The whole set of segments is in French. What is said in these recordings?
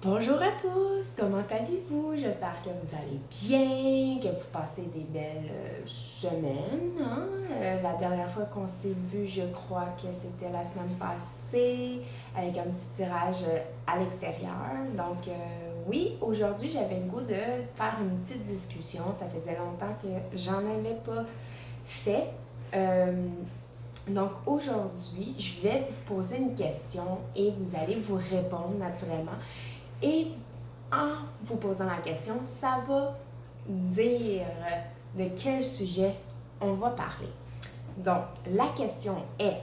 Bonjour à tous, comment allez-vous? J'espère que vous allez bien, que vous passez des belles semaines. Hein? La dernière fois qu'on s'est vu, je crois que c'était la semaine passée, avec un petit tirage à l'extérieur. Donc oui, aujourd'hui j'avais le goût de faire une petite discussion. Ça faisait longtemps que j'en avais pas fait. Donc aujourd'hui, je vais vous poser une question et vous allez vous répondre naturellement. Et en vous posant la question, ça va dire de quel sujet on va parler. Donc, la question est,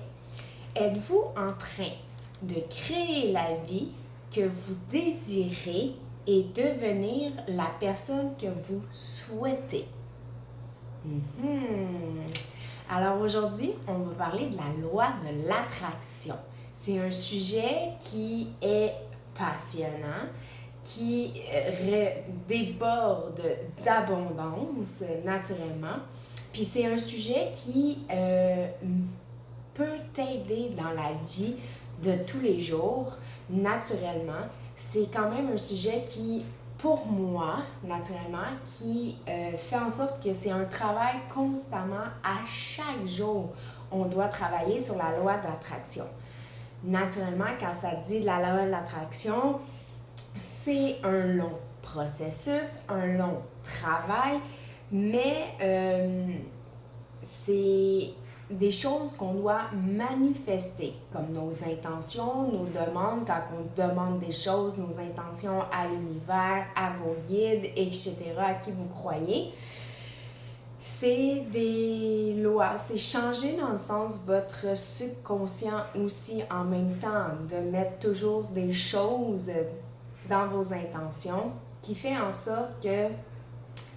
êtes-vous en train de créer la vie que vous désirez et devenir la personne que vous souhaitez? Alors aujourd'hui, on va parler de la loi de l'attraction. C'est un sujet qui est passionnant, qui déborde d'abondance naturellement. Puis c'est un sujet qui peut t'aider dans la vie de tous les jours, naturellement. C'est quand même un sujet qui, pour moi, naturellement, qui fait en sorte que c'est un travail constamment, à chaque jour. On doit travailler sur la loi de l'attraction. Naturellement, quand ça dit la loi de l'attraction, c'est un long processus, un long travail, mais c'est des choses qu'on doit manifester, comme nos intentions, nos demandes, quand on demande des choses, nos intentions à l'univers, à vos guides, etc., à qui vous croyez. C'est des lois, c'est changer dans le sens votre subconscient aussi en même temps, de mettre toujours des choses dans vos intentions qui fait en sorte que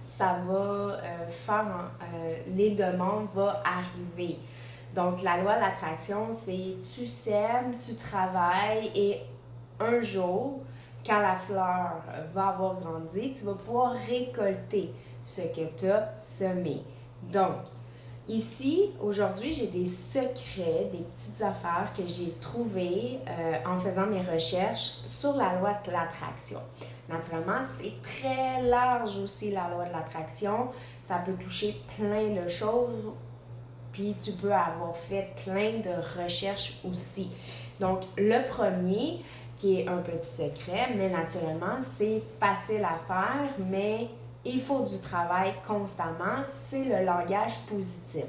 ça va les demandes vont arriver. Donc, la loi de l'attraction, c'est tu sèmes, tu travailles et un jour, quand la fleur va avoir grandi, tu vas pouvoir récolter ce que tu as semé. Donc, ici, aujourd'hui, j'ai des secrets, des petites affaires que j'ai trouvées en faisant mes recherches sur la loi de l'attraction. Naturellement, c'est très large aussi la loi de l'attraction. Ça peut toucher plein de choses, puis tu peux avoir fait plein de recherches aussi. Donc, le premier, qui est un petit secret, mais naturellement, c'est facile à faire, mais il faut du travail constamment, c'est le langage positif.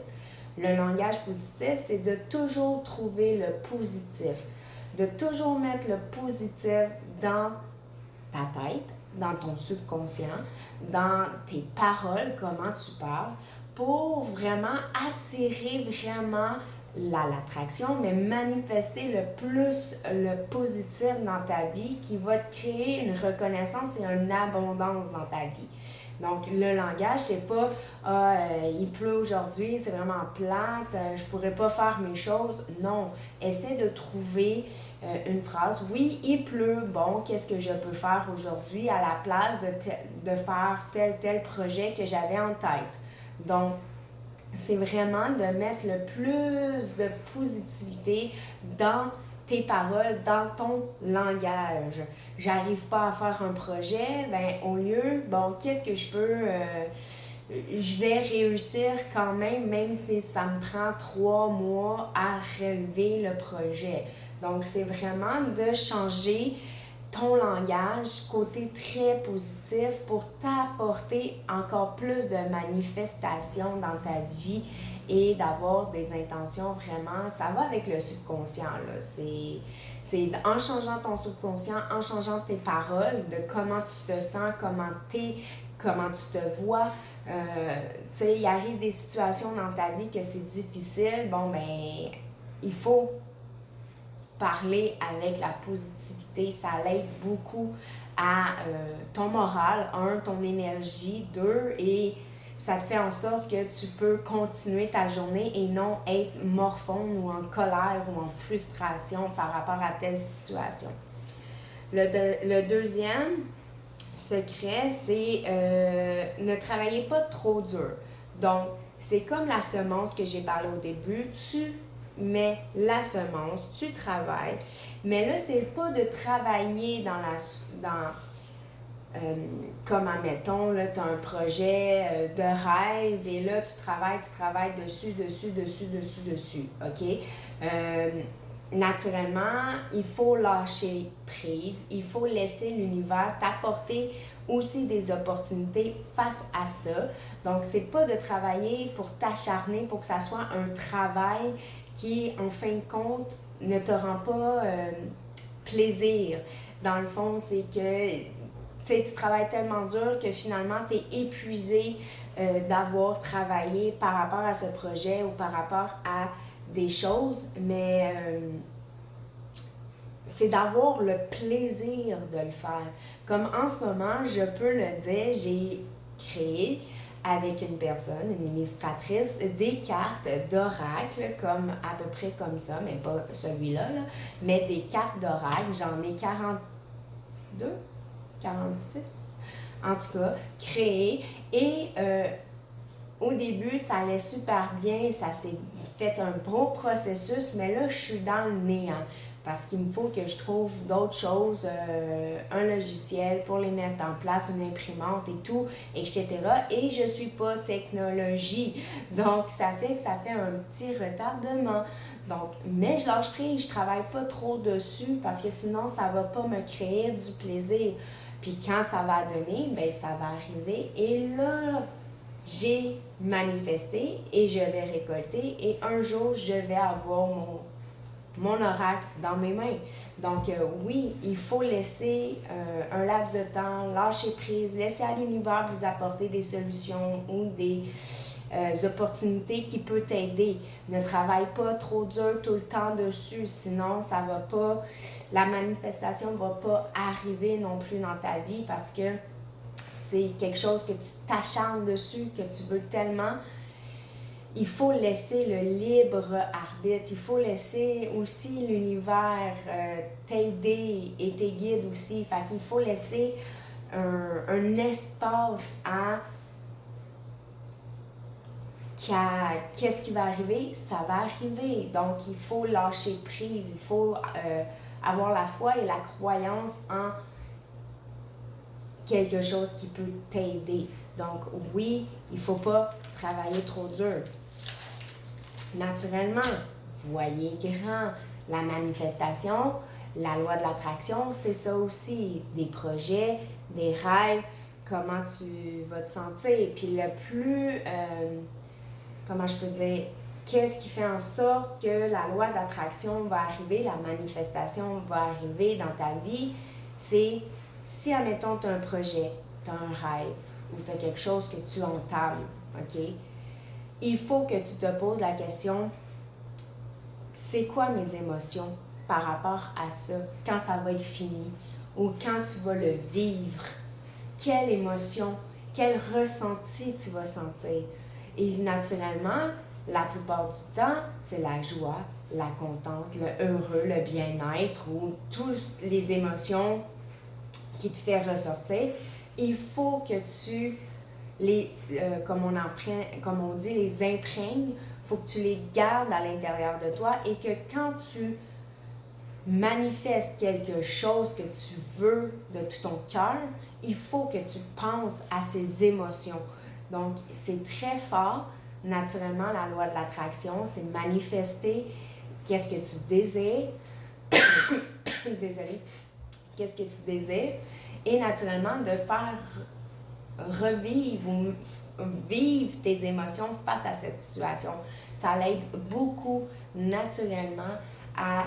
Le langage positif, c'est de toujours trouver le positif, de toujours mettre le positif dans ta tête, dans ton subconscient, dans tes paroles, comment tu parles, pour vraiment attirer vraiment l'attraction, mais manifester le plus le positif dans ta vie qui va te créer une reconnaissance et une abondance dans ta vie. Donc, le langage, c'est pas il pleut aujourd'hui, c'est vraiment plate, je pourrais pas faire mes choses. Non, essaie de trouver une phrase. Oui, il pleut, bon, qu'est-ce que je peux faire aujourd'hui à la place de faire tel projet que j'avais en tête. Donc, c'est vraiment de mettre le plus de positivité dans tes paroles, dans ton langage. J'arrive pas à faire un projet, ben au lieu, bon, qu'est-ce que je peux... je vais réussir quand même si ça me prend 3 mois à relever le projet. Donc, c'est vraiment de changer ton langage côté très positif pour t'apporter encore plus de manifestations dans ta vie et d'avoir des intentions vraiment, ça va avec le subconscient, là. C'est en changeant ton subconscient, en changeant tes paroles, de comment tu te sens, comment tu te vois. Tu sais, il arrive des situations dans ta vie que c'est difficile, bon, ben, il faut parler avec la positivité, ça l'aide beaucoup à ton moral, ton énergie, et ça te fait en sorte que tu peux continuer ta journée et non être morphone ou en colère ou en frustration par rapport à telle situation. Le deuxième secret, c'est ne travaillez pas trop dur. Donc, c'est comme la semence que j'ai parlé au début, tu mets la semence, tu travailles, mais là, c'est pas de travailler comme admettons, tu as un projet de rêve et là, tu travailles dessus, OK? Naturellement, il faut lâcher prise, il faut laisser l'univers t'apporter aussi des opportunités face à ça. Donc, c'est pas de travailler pour t'acharner, pour que ça soit un travail qui, en fin de compte, ne te rend pas plaisir. Dans le fond, c'est que tu travailles tellement dur que finalement, tu es épuisé d'avoir travaillé par rapport à ce projet ou par rapport à des choses, mais c'est d'avoir le plaisir de le faire. Comme en ce moment, je peux le dire, j'ai créé avec une personne, une illustratrice, des cartes d'oracle, comme à peu près comme ça, mais pas celui-là, là, mais des cartes d'oracle. J'en ai 42, 46, en tout cas, créées. Et au début, ça allait super bien, ça s'est fait un bon processus, mais là, je suis dans le néant parce qu'il me faut que je trouve d'autres choses, un logiciel pour les mettre en place, une imprimante et tout, etc. Et je suis pas technologie, donc ça fait que ça fait un petit retardement. Donc, mais je lâche prise, je travaille pas trop dessus parce que sinon, ça va pas me créer du plaisir. Puis quand ça va donner, ben ça va arriver et là, j'ai manifesté et je vais récolter et un jour, je vais avoir mon oracle dans mes mains. Donc oui, il faut laisser un laps de temps, lâcher prise, laisser à l'univers vous apporter des solutions ou des opportunités qui peuvent t'aider. Ne travaille pas trop dur tout le temps dessus, sinon ça va pas, la manifestation va pas arriver non plus dans ta vie parce que c'est quelque chose que tu t'acharnes dessus, que tu veux tellement. Il faut laisser le libre arbitre, il faut laisser aussi l'univers t'aider et tes guides aussi. Fait qu'il faut laisser un espace à qu'est-ce qui va arriver, ça va arriver. Donc, il faut lâcher prise, il faut avoir la foi et la croyance en quelque chose qui peut t'aider. Donc, oui, il ne faut pas travailler trop dur. Naturellement, voyez grand. La manifestation, la loi de l'attraction, c'est ça aussi. Des projets, des rêves, comment tu vas te sentir. Puis le plus, comment je peux dire, qu'est-ce qui fait en sorte que la loi d'attraction va arriver, la manifestation va arriver dans ta vie, c'est si, admettons, tu as un projet, tu as un rêve ou tu as quelque chose que tu entames, OK? Il faut que tu te poses la question, c'est quoi mes émotions par rapport à ça, quand ça va être fini ou quand tu vas le vivre? Quelle émotion, quel ressenti tu vas sentir? Et naturellement, la plupart du temps, c'est la joie, la contente, le heureux, le bien-être ou toutes les émotions qui te fait ressortir. Il faut que tu comme on dit, les imprègnes. Il faut que tu les gardes à l'intérieur de toi et que quand tu manifestes quelque chose que tu veux de tout ton cœur, il faut que tu penses à ces émotions. Donc, c'est très fort. Naturellement, la loi de l'attraction, c'est manifester qu'est-ce que tu désires. Désolée. Qu'est-ce que tu désires. Et naturellement, de faire revivre ou vivre tes émotions face à cette situation. Ça l'aide beaucoup naturellement à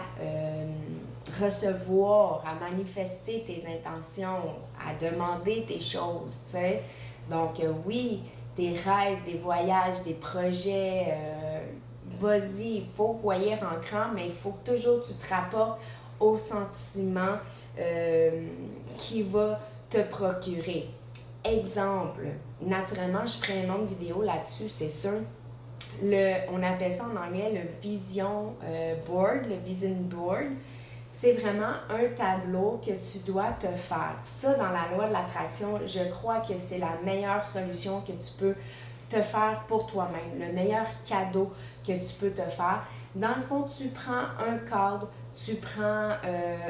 recevoir, à manifester tes intentions, à demander tes choses, tu sais. Donc oui, des rêves, des voyages, des projets, vas-y, il faut voyer en cran, mais il faut que toujours tu te rapportes au sentiment qui va te procurer. Exemple, naturellement, je ferai une autre vidéo là-dessus, c'est sûr. On appelle ça en anglais le vision board, le vision board. C'est vraiment un tableau que tu dois te faire. Ça, dans la loi de l'attraction, je crois que c'est la meilleure solution que tu peux te faire pour toi-même, le meilleur cadeau que tu peux te faire. Dans le fond, tu prends un cadre, tu prends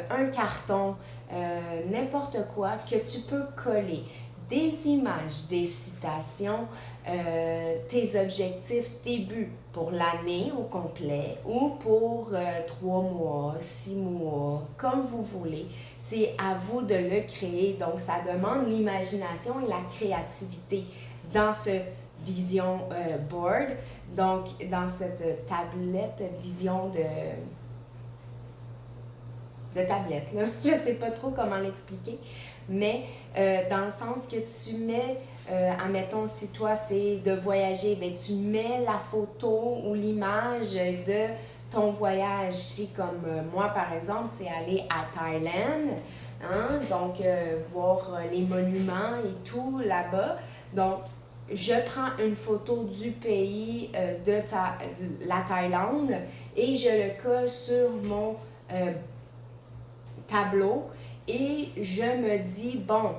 un carton, n'importe quoi que tu peux coller. Des images, des citations, tes objectifs, tes buts pour l'année au complet ou pour 3 mois, 6 mois, comme vous voulez. C'est à vous de le créer. Donc, ça demande l'imagination et la créativité dans ce vision board. Donc, dans cette tablette vision de tablette, là. Je ne sais pas trop comment l'expliquer, mais dans le sens que tu mets, admettons, si toi c'est de voyager, bien, tu mets la photo ou l'image de ton voyage. Si comme moi, par exemple, c'est aller à Thaïlande, hein, donc voir les monuments et tout là-bas. Donc, je prends une photo du pays de la Thaïlande et je le colle sur mon tableau et je me dis, bon,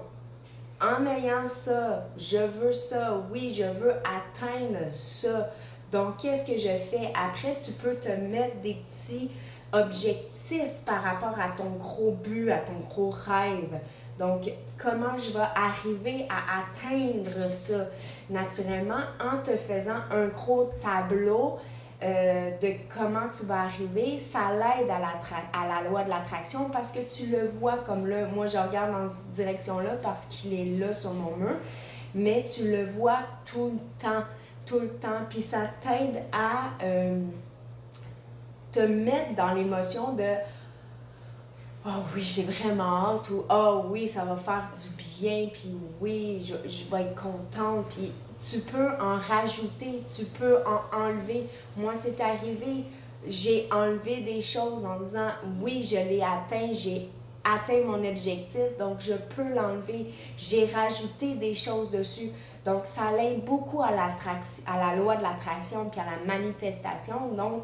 en ayant ça, je veux ça, oui, je veux atteindre ça. Donc, qu'est-ce que je fais? Après, tu peux te mettre des petits objectifs par rapport à ton gros but, à ton gros rêve. Donc, comment je vais arriver à atteindre ça naturellement en te faisant un gros tableau de comment tu vas arriver, ça l'aide à la loi de l'attraction parce que tu le vois comme là, moi je regarde dans cette direction-là parce qu'il est là sur mon mur, mais tu le vois tout le temps, puis ça t'aide à te mettre dans l'émotion de « Oh oui, j'ai vraiment hâte » ou « Oh oui, ça va faire du bien, puis oui, je vais être contente », puis tu peux en rajouter, tu peux en enlever. Moi, c'est arrivé, j'ai enlevé des choses en disant « Oui, je l'ai atteint, j'ai atteint mon objectif, donc je peux l'enlever. » J'ai rajouté des choses dessus. Donc, ça l'aide beaucoup à la loi de l'attraction puis à la manifestation. Donc,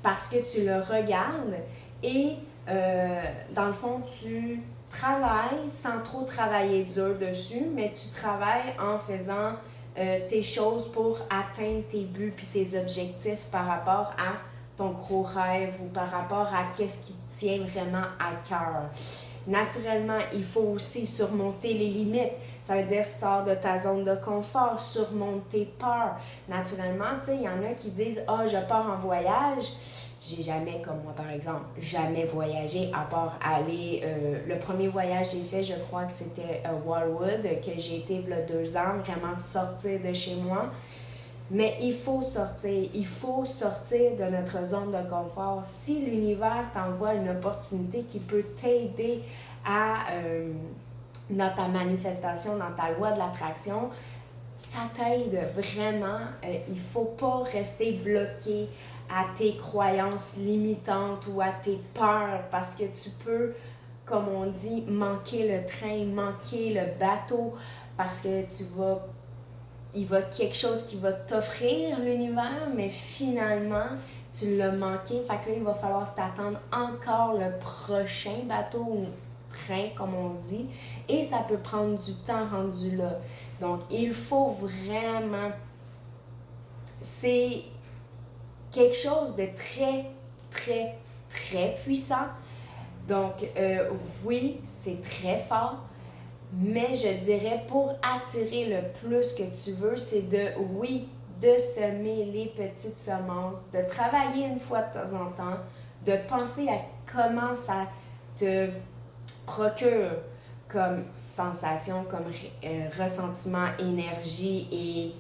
parce que tu le regardes et dans le fond, tu travailles sans trop travailler dur dessus, mais tu travailles en faisant tes choses pour atteindre tes buts puis tes objectifs par rapport à ton gros rêve ou par rapport à qu'est-ce qui te tient vraiment à cœur. Naturellement, il faut aussi surmonter les limites. Ça veut dire sors de ta zone de confort, surmonte tes peurs. Naturellement, tu sais, il y en a qui disent « Ah, je pars en voyage ». J'ai jamais, comme moi par exemple, jamais voyagé à part aller... le premier voyage que j'ai fait, je crois que c'était à Wildwood, que j'ai été il y a 2 ans, vraiment sortir de chez moi. Mais il faut sortir de notre zone de confort. Si l'univers t'envoie une opportunité qui peut t'aider dans ta manifestation, dans ta loi de l'attraction, ça t'aide vraiment. Il ne faut pas rester bloqué à tes croyances limitantes ou à tes peurs parce que tu peux, comme on dit, manquer le train, manquer le bateau parce que il va quelque chose qui va t'offrir l'univers, mais finalement, tu l'as manqué. Fait que là, il va falloir t'attendre encore le prochain bateau ou train, comme on dit, et ça peut prendre du temps rendu là. Donc, il faut vraiment... C'est quelque chose de très, très, très puissant. Donc, oui, c'est très fort, mais je dirais pour attirer le plus que tu veux, c'est de semer les petites semences, de travailler une fois de temps en temps, de penser à comment ça te procure comme sensation, comme ressentiment, énergie et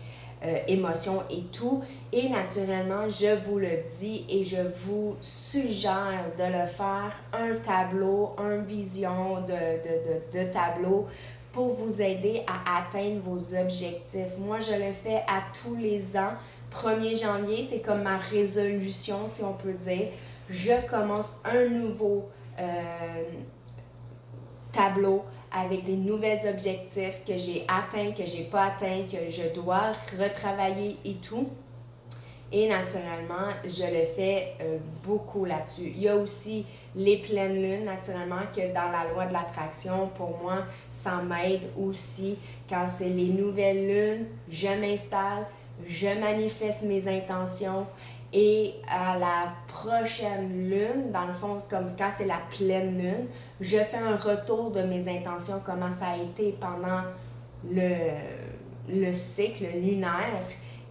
émotion et tout. Et naturellement, je vous le dis et je vous suggère de le faire, un tableau, une vision de tableau pour vous aider à atteindre vos objectifs. Moi, je le fais à tous les ans. 1er janvier, c'est comme ma résolution, si on peut dire. Je commence un nouveau tableau avec des nouveaux objectifs que j'ai atteints, que j'ai pas atteints, que je dois retravailler et tout. Et naturellement, je le fais beaucoup là-dessus. Il y a aussi les pleines lunes, naturellement, que dans la loi de l'attraction, pour moi, ça m'aide aussi. Quand c'est les nouvelles lunes, je m'installe, je manifeste mes intentions Et à la prochaine lune, dans le fond, comme quand c'est la pleine lune, je fais un retour de mes intentions, comment ça a été pendant le cycle lunaire.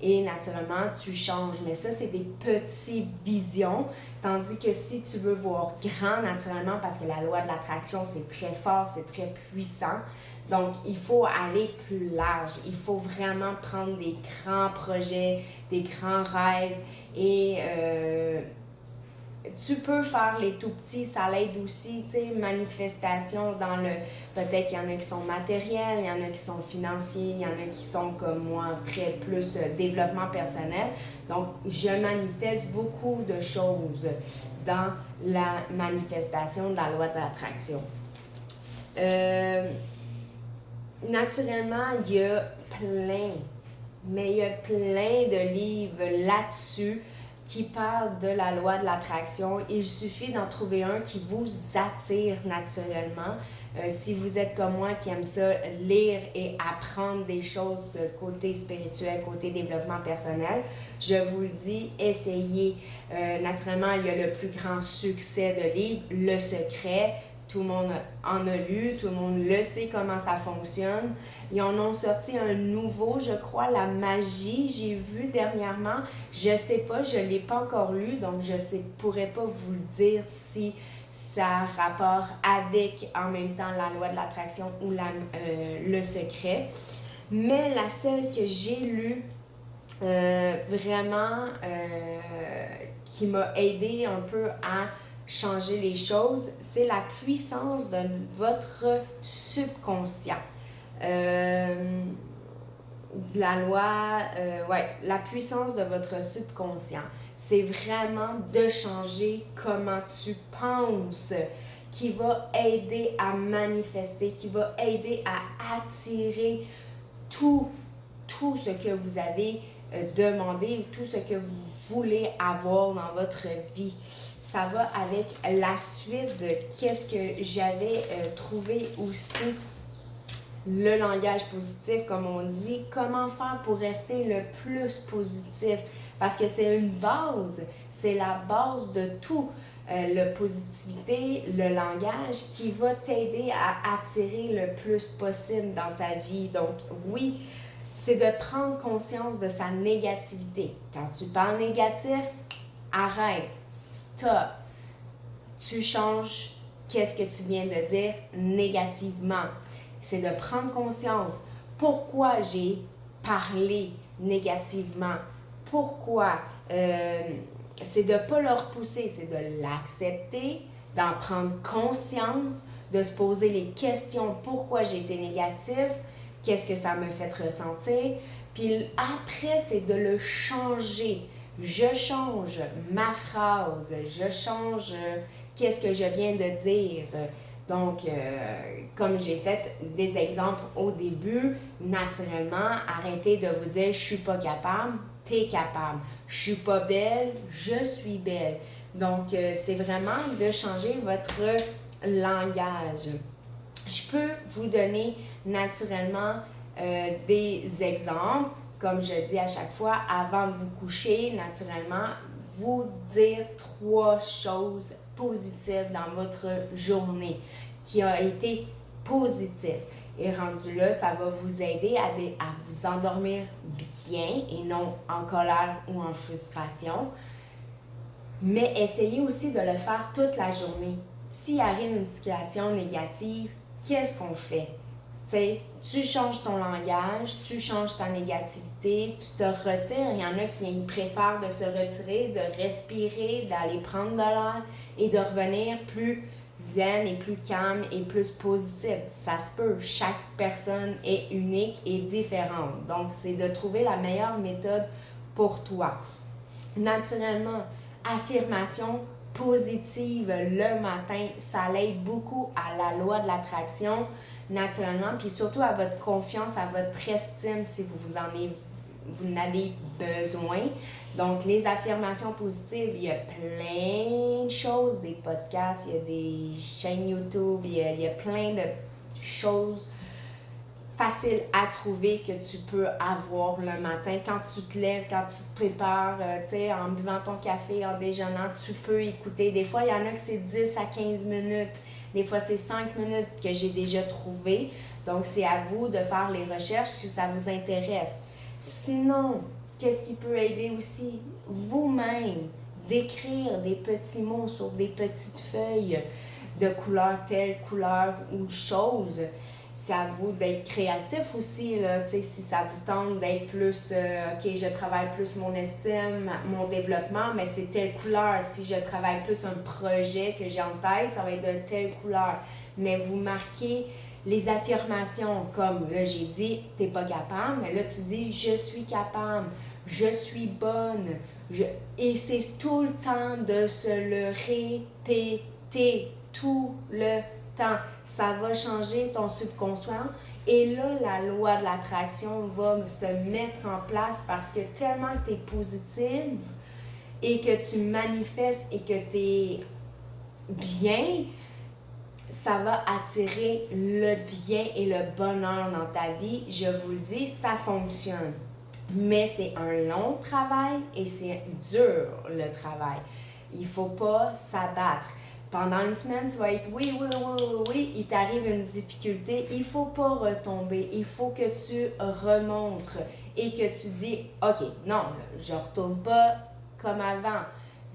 Et naturellement, tu changes. Mais ça, c'est des petites visions. Tandis que si tu veux voir grand naturellement, parce que la loi de l'attraction, c'est très fort, c'est très puissant. Donc, il faut aller plus large. Il faut vraiment prendre des grands projets, des grands rêves. Et tu peux faire les tout petits, ça l'aide aussi, tu sais, manifestation dans le... Peut-être qu'il y en a qui sont matériels, il y en a qui sont financiers, il y en a qui sont comme moi, très plus développement personnel. Donc, je manifeste beaucoup de choses dans la manifestation de la loi de l'attraction. Naturellement, il y a plein de livres là-dessus qui parlent de la loi de l'attraction. Il suffit d'en trouver un qui vous attire naturellement. Si vous êtes comme moi qui aime ça, lire et apprendre des choses côté spirituel, côté développement personnel, je vous le dis, essayez. Naturellement, il y a le plus grand succès de livre, Le Secret. Tout le monde en a lu, tout le monde le sait comment ça fonctionne. Ils en ont sorti un nouveau, je crois, La Magie, j'ai vu dernièrement. Je sais pas, je l'ai pas encore lu, donc je pourrais pas vous le dire si ça a rapport avec, en même temps, la loi de l'attraction ou Le Secret. Mais la seule que j'ai lue, vraiment, qui m'a aidé un peu à changer les choses, c'est la puissance de votre subconscient. La puissance de votre subconscient. C'est vraiment de changer comment tu penses qui va aider à manifester, qui va aider à attirer tout ce que vous avez demandé, tout ce que vous voulez avoir dans votre vie. Ça va avec la suite de qu'est-ce que j'avais trouvé aussi, le langage positif, comme on dit. Comment faire pour rester le plus positif? Parce que c'est une base, c'est la base de tout. La positivité, le langage qui va t'aider à attirer le plus possible dans ta vie. Donc oui, c'est de prendre conscience de sa négativité. Quand tu parles négatif, arrête. Stop. Tu changes qu'est-ce que tu viens de dire négativement. C'est de prendre conscience. Pourquoi j'ai parlé négativement? Pourquoi? C'est de ne pas le repousser, c'est de l'accepter, d'en prendre conscience, de se poser les questions. Pourquoi j'ai été négatif? Qu'est-ce que ça me fait ressentir? Puis après, c'est de le changer. Je change ma phrase, je change qu'est-ce que je viens de dire. Donc, comme j'ai fait des exemples au début, naturellement, arrêtez de vous dire « je suis pas capable », t'es capable. Je suis pas belle, je suis belle. Donc, c'est vraiment de changer votre langage. Je peux vous donner naturellement des exemples. Comme je dis à chaque fois, avant de vous coucher, naturellement, vous dire 3 choses positives dans votre journée qui a été positive. Et rendu là, ça va vous aider à vous endormir bien et non en colère ou en frustration. Mais essayez aussi de le faire toute la journée. S'il arrive une situation négative, qu'est-ce qu'on fait? T'sais, tu changes ton langage, tu changes ta négativité, tu te retires. Il y en a qui préfèrent de se retirer, de respirer, d'aller prendre de l'air et de revenir plus zen et plus calme et plus positive. Ça se peut. Chaque personne est unique et différente. Donc, c'est de trouver la meilleure méthode pour toi. Naturellement, affirmation positive le matin, ça l'aide beaucoup à la loi de l'attraction, naturellement, puis surtout à votre confiance, à votre estime si vous en avez besoin. Donc, les affirmations positives, il y a plein de choses, des podcasts, il y a des chaînes YouTube, il y a plein de choses facile à trouver que tu peux avoir le matin. Quand tu te lèves, quand tu te prépares, tu sais, en buvant ton café, en déjeunant, tu peux écouter. Des fois, il y en a que c'est 10 à 15 minutes. Des fois, c'est 5 minutes que j'ai déjà trouvé. Donc, c'est à vous de faire les recherches si ça vous intéresse. Sinon, qu'est-ce qui peut aider aussi? Vous-même, d'écrire des petits mots sur des petites feuilles de couleur telle couleur ou chose. C'est à vous d'être créatif aussi, là, si ça vous tente d'être plus, OK, je travaille plus mon estime, mon développement, mais c'est telle couleur. Si je travaille plus un projet que j'ai en tête, ça va être de telle couleur. Mais vous marquez les affirmations, comme là, j'ai dit, t'es pas capable, mais là, tu dis, je suis capable, je suis bonne. Et c'est tout le temps de se le répéter, tout le temps. Ça va changer ton subconscient et là, la loi de l'attraction va se mettre en place parce que tellement que tu es positive et que tu manifestes et que tu es bien, ça va attirer le bien et le bonheur dans ta vie. Je vous le dis, ça fonctionne. Mais c'est un long travail et c'est dur le travail. Il ne faut pas s'abattre. Pendant une semaine, tu vas être oui, il t'arrive une difficulté, il ne faut pas retomber, il faut que tu remontres et que tu dis, OK, non, je ne retourne pas comme avant.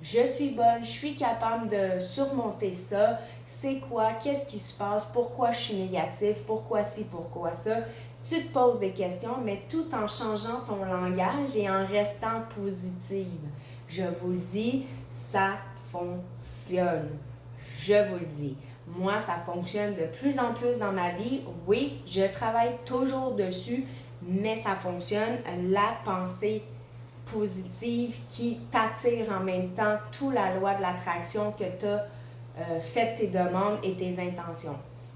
Je suis bonne, je suis capable de surmonter ça. C'est quoi? Qu'est-ce qui se passe? Pourquoi je suis négative? Pourquoi ci? Pourquoi ça? Tu te poses des questions, mais tout en changeant ton langage et en restant positive. Je vous le dis, ça fonctionne. Je vous le dis. Moi, ça fonctionne de plus en plus dans ma vie. Oui, je travaille toujours dessus, mais ça fonctionne. La pensée positive qui t'attire en même temps, toute la loi de l'attraction que tu as fait tes demandes et tes intentions.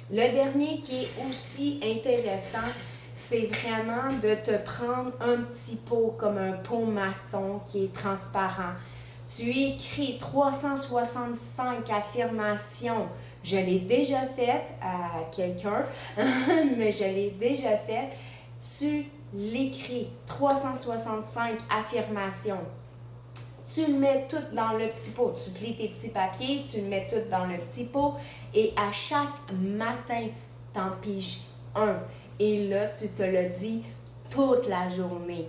Le dernier qui est aussi intéressant, c'est vraiment de te prendre un petit pot comme un pot maçon qui est transparent. Tu écris 365 affirmations. Je l'ai déjà faite à quelqu'un, mais je l'ai déjà faite. Tu l'écris, 365 affirmations. Tu le mets tout dans le petit pot. Tu plies tes petits papiers, tu le mets tout dans le petit pot et à chaque matin, t'en piges un. Et là, tu te le dis toute la journée.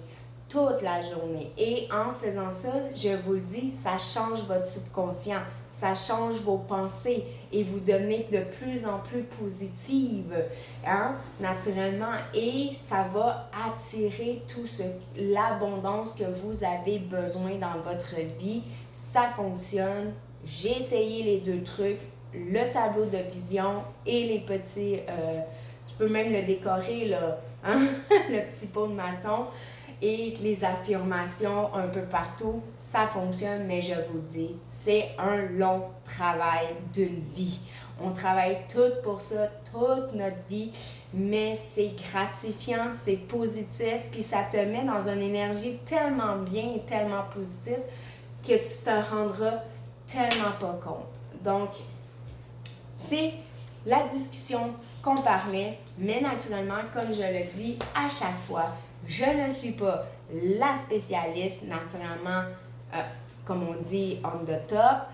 Toute la journée. Et en faisant ça, je vous le dis, ça change votre subconscient, ça change vos pensées et vous devenez de plus en plus positive, hein, naturellement. Et ça va attirer tout l'abondance que vous avez besoin dans votre vie. Ça fonctionne. J'ai essayé les deux trucs, le tableau de vision et les petits... tu peux même le décorer, là, hein? Le petit pot de maçon. Et les affirmations un peu partout, ça fonctionne, mais je vous le dis, c'est un long travail d'une vie. On travaille tout pour ça, toute notre vie, mais c'est gratifiant, c'est positif, puis ça te met dans une énergie tellement bien et tellement positive que tu te rendras tellement pas compte. Donc, c'est la discussion qu'on parlait, mais naturellement, comme je le dis à chaque fois, je ne suis pas la spécialiste, naturellement, comme on dit, on the top.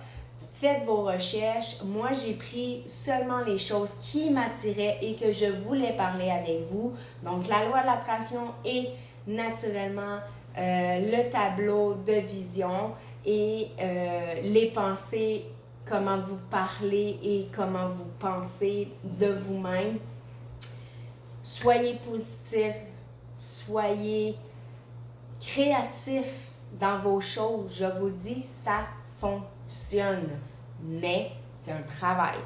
Faites vos recherches. Moi, j'ai pris seulement les choses qui m'attiraient et que je voulais parler avec vous. Donc, la loi de l'attraction et naturellement le tableau de vision et les pensées, comment vous parlez et comment vous pensez de vous-même. Soyez positif. Soyez créatif dans vos choses. Je vous dis, ça fonctionne. Mais c'est un travail.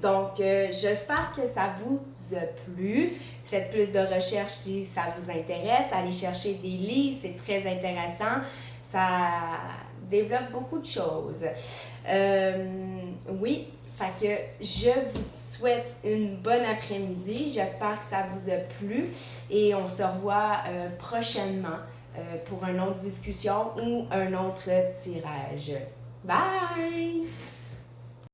Donc, j'espère que ça vous a plu. Faites plus de recherches si ça vous intéresse. Allez chercher des livres, c'est très intéressant. Ça développe beaucoup de choses. Oui. Fait que je vous souhaite une bonne après-midi. J'espère que ça vous a plu et on se revoit prochainement pour une autre discussion ou un autre tirage. Bye!